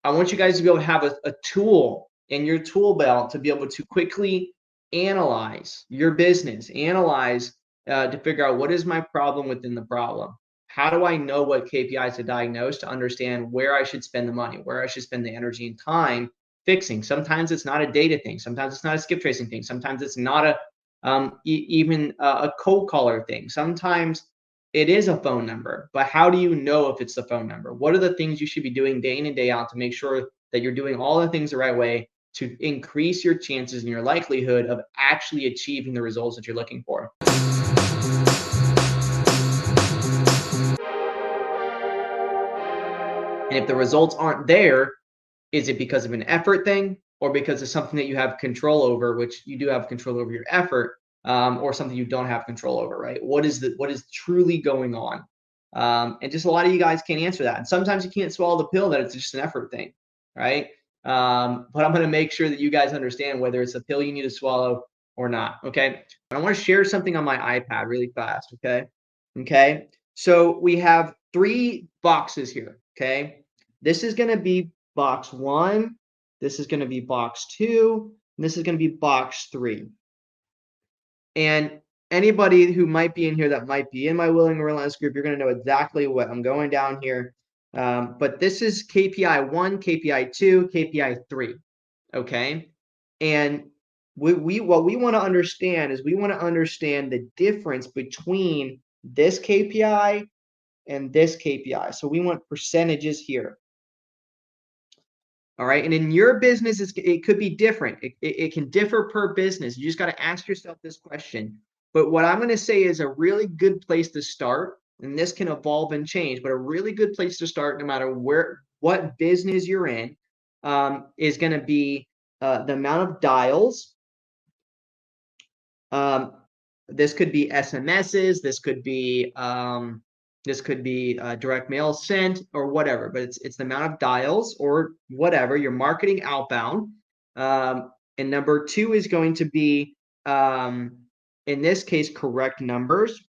I want you guys to be able to have a tool in your tool belt to be able to quickly analyze your business, analyze to figure out what is my problem within the problem. How do I know what KPIs to diagnose to understand where I should spend the money, where I should spend the energy and time fixing? Sometimes it's not a data thing. Sometimes it's not a skip tracing thing. Sometimes it's not a even a cold caller thing. Sometimes it is a phone number, but how do you know if it's the phone number? What are the things you should be doing day in and day out to make sure that you're doing all the things the right way to increase your chances and your likelihood of actually achieving the results that you're looking for? And if the results aren't there, is it because of an effort thing or because of something that you have control over, which you do have control over your effort, or something you don't have control over, right? What is truly going on? And just a lot of you guys can't answer that. And sometimes you can't swallow the pill that it's just an effort thing, right? But I'm going to make sure that you guys understand whether it's a pill you need to swallow or not, okay? But I want to share something on my iPad really fast, okay? Okay. So we have 3 boxes here, okay? This is going to be box 1, this is going to be box 2, and this is going to be box 3. And anybody who might be in here that might be in my Willing and Relentless group, you're going to know exactly what I'm going down here. But this is KPI 1, KPI 2, KPI 3. Okay. And what we want to understand is we want to understand the difference between this KPI and this KPI. So we want percentages here. All right. And in your business, it could be different. It can differ per business. You just got to ask yourself this question. But what I'm going to say is a really good place to start, and this can evolve and change, but a really good place to start, no matter what business you're in, is going to be the amount of dials. This could be SMSs. This could be direct mail sent or whatever, but it's the amount of dials or whatever you're marketing outbound. And number 2 is going to be, in this case, correct numbers.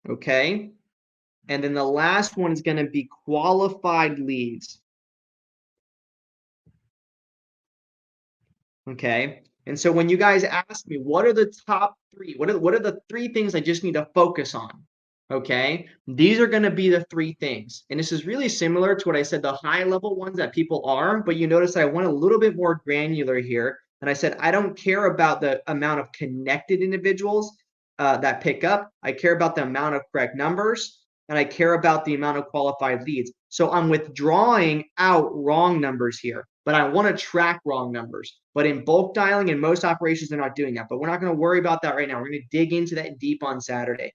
Okay. And then the last one is going to be qualified leads. Okay. And so when you guys ask me, what are the top 3? What are the 3 things I just need to focus on? Okay. These are going to be the 3 things. And this is really similar to what I said, the high level ones that people are, but you notice I went a little bit more granular here. And I said, I don't care about the amount of connected individuals that pick up. I care about the amount of correct numbers, and I care about the amount of qualified leads. So I'm withdrawing out wrong numbers here, but I want to track wrong numbers. But in bulk dialing and most operations, they're not doing that. But we're not going to worry about that right now. We're going to dig into that deep on Saturday.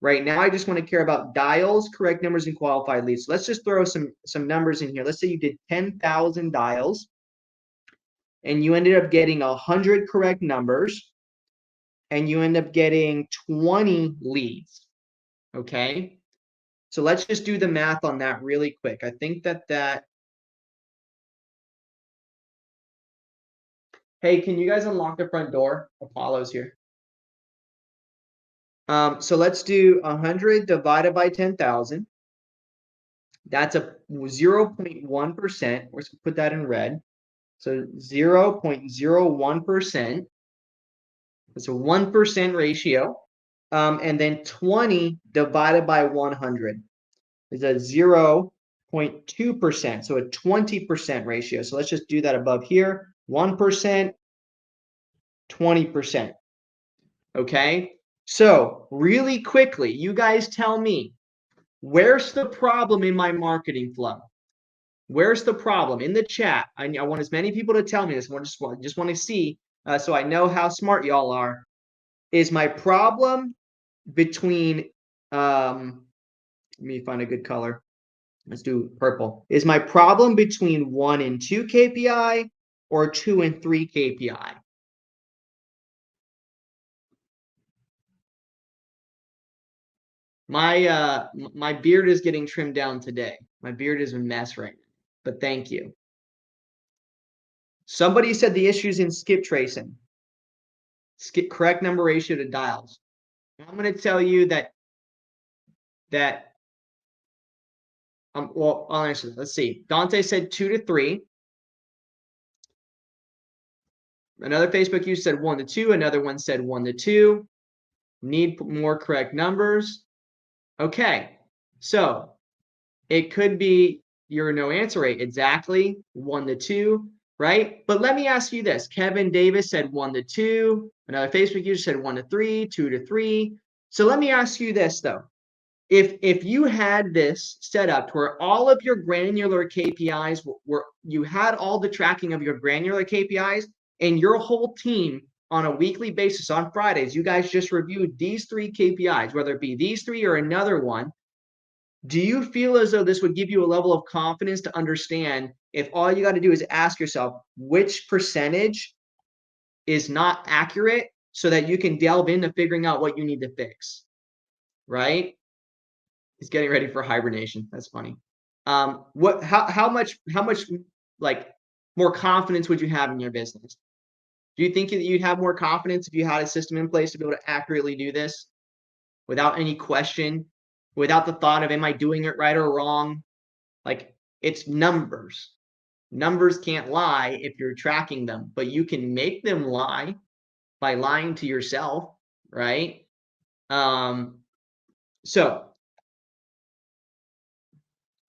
Right now, I just want to care about dials, correct numbers, and qualified leads. So let's just throw some numbers in here. Let's say you did 10,000 dials, and you ended up getting 100 correct numbers, and you end up getting 20 leads. Okay. So let's just do the math on that really quick. I think that. Hey, can you guys unlock the front door? Apollo's here. So let's do 100 divided by 10,000. That's a 0.1%. We're just gonna put that in red. So 0.01%. It's a 1% ratio. And then 20 divided by 100 is a 0.2%. So a 20% ratio. So let's just do that above here. 1%, 20%. Okay. So really quickly, you guys tell me, where's the problem in my marketing flow? Where's the problem? In the chat, I want as many people to tell me this. I just want to see, so I know how smart y'all are. Is my problem between, let me find a good color. Let's do purple. Is my problem between 1 and 2 KPI or 2 and 3 KPI? My beard is getting trimmed down today. My beard is a mess right now, but thank you. Somebody said the issue's in skip tracing. Correct number ratio to dials. I'm going to tell you that Well, I'll answer that. Let's see. Dante said 2 to 3. Another Facebook user said 1 to 2. Another one said 1 to 2. Need more correct numbers. Okay. So it could be your no answer rate exactly 1 to 2, right? But let me ask you this. Kevin Davis said 1 to 2. Another Facebook user said 1 to 3, 2 to 3. So let me ask you this though. If you had this set up where all of your granular KPIs were you had all the tracking of your granular KPIs and your whole team on a weekly basis on Fridays, you guys just reviewed these 3 KPIs, whether it be these 3 or another one, do you feel as though this would give you a level of confidence to understand if all you got to do is ask yourself which percentage is not accurate so that you can delve into figuring out what you need to fix, right? He's getting ready for hibernation. That's funny. How much like more confidence would you have in your business? Do you think that you'd have more confidence if you had a system in place to be able to accurately do this without any question, without the thought of am I doing it right or wrong? Like it's numbers. Numbers can't lie if you're tracking them, but you can make them lie by lying to yourself, right? So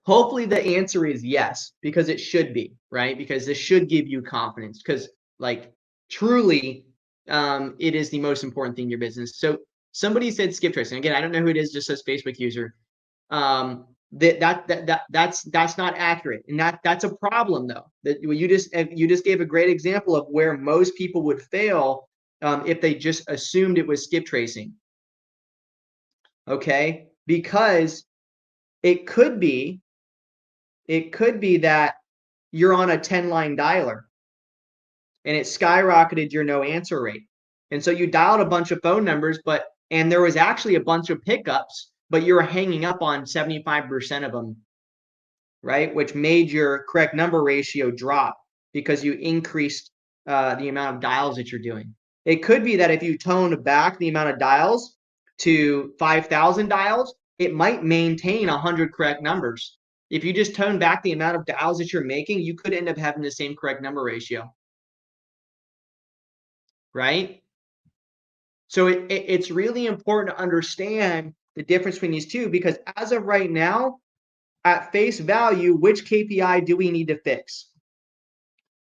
hopefully the answer is yes, because it should be, right? Because this should give you confidence because like truly it is the most important thing in your business. So somebody said skip tracing. Again, I don't know who it is, just says Facebook user. That's not accurate. And that's a problem though. That you just gave a great example of where most people would fail if they just assumed it was skip tracing. Okay? Because it could be that you're on a 10-line dialer and it skyrocketed your no answer rate. And so you dialed a bunch of phone numbers, and there was actually a bunch of pickups, but you were hanging up on 75% of them, right? Which made your correct number ratio drop because you increased the amount of dials that you're doing. It could be that if you toned back the amount of dials to 5,000 dials, it might maintain 100 correct numbers. If you just tone back the amount of dials that you're making, you could end up having the same correct number ratio, right? So it's really important to understand the difference between these two because as of right now, at face value, which KPI do we need to fix?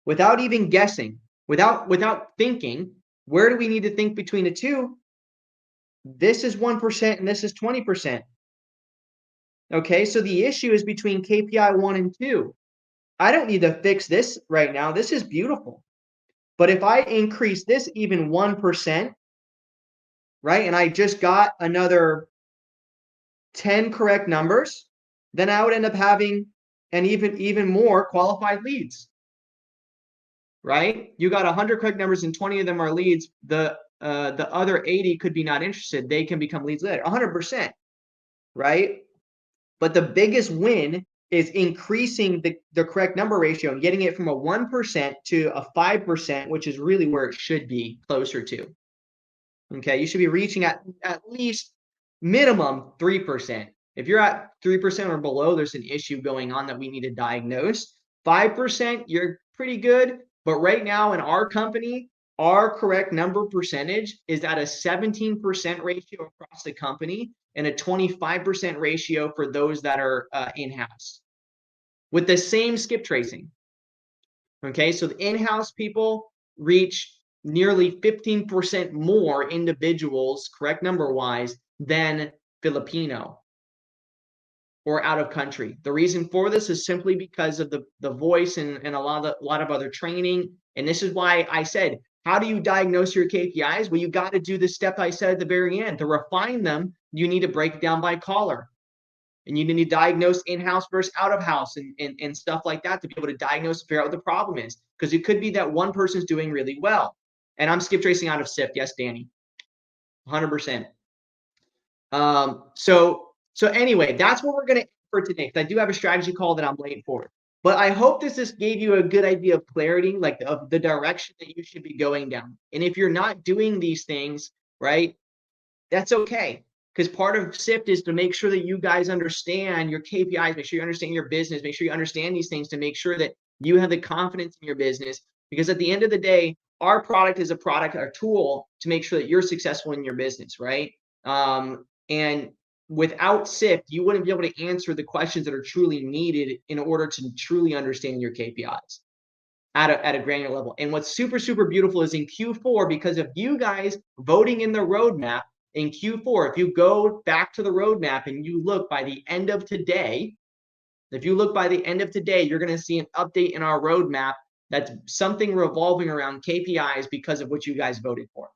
Without even guessing, without thinking, where do we need to think between the two? This is 1% and this is 20%. Okay, so the issue is between KPI 1 and 2. I don't need to fix this right now. This is beautiful. But if I increase this even 1%, right, and I just got another 10 correct numbers, then I would end up having an even more qualified leads, right? You got 100 correct numbers and 20 of them are leads. The other 80 could be not interested. They can become leads later, 100%, right? But the biggest win is increasing the correct number ratio and getting it from a 1% to a 5%, which is really where it should be closer to. Okay, you should be reaching at least minimum 3%. If you're at 3% or below, there's an issue going on that we need to diagnose. 5%, you're pretty good. But right now in our company, our correct number percentage is at a 17% ratio across the company and a 25% ratio for those that are in-house with the same skip tracing. Okay, so the in-house people reach nearly 15% more individuals, correct number-wise, than Filipino or out of country. The reason for this is simply because of the voice and a lot of other training. And this is why I said, how do you diagnose your KPIs? Well, you got to do the step I said at the very end. To refine them, you need to break it down by caller. And you need to diagnose in-house versus out-of-house and stuff like that to be able to diagnose and figure out what the problem is. Because it could be that one person's doing really well. And I'm skip tracing out of SIFT. Yes, Danny. 100%. So anyway, that's what we're going to for today. Because I do have a strategy call that I'm late for. But I hope this just gave you a good idea of clarity, like of the direction that you should be going down. And if you're not doing these things, right, that's okay. because part of SIFT is to make sure that you guys understand your KPIs, make sure you understand your business, make sure you understand these things to make sure that you have the confidence in your business. Because at the end of the day, our product is a product, a tool to make sure that you're successful in your business, right? And without SIFT, you wouldn't be able to answer the questions that are truly needed in order to truly understand your KPIs at a granular level. And what's super, super beautiful is in Q4, because of you guys voting in the roadmap in Q4, if you go back to the roadmap and you look by the end of today, if you look by the end of today, you're going to see an update in our roadmap that's something revolving around KPIs because of what you guys voted for.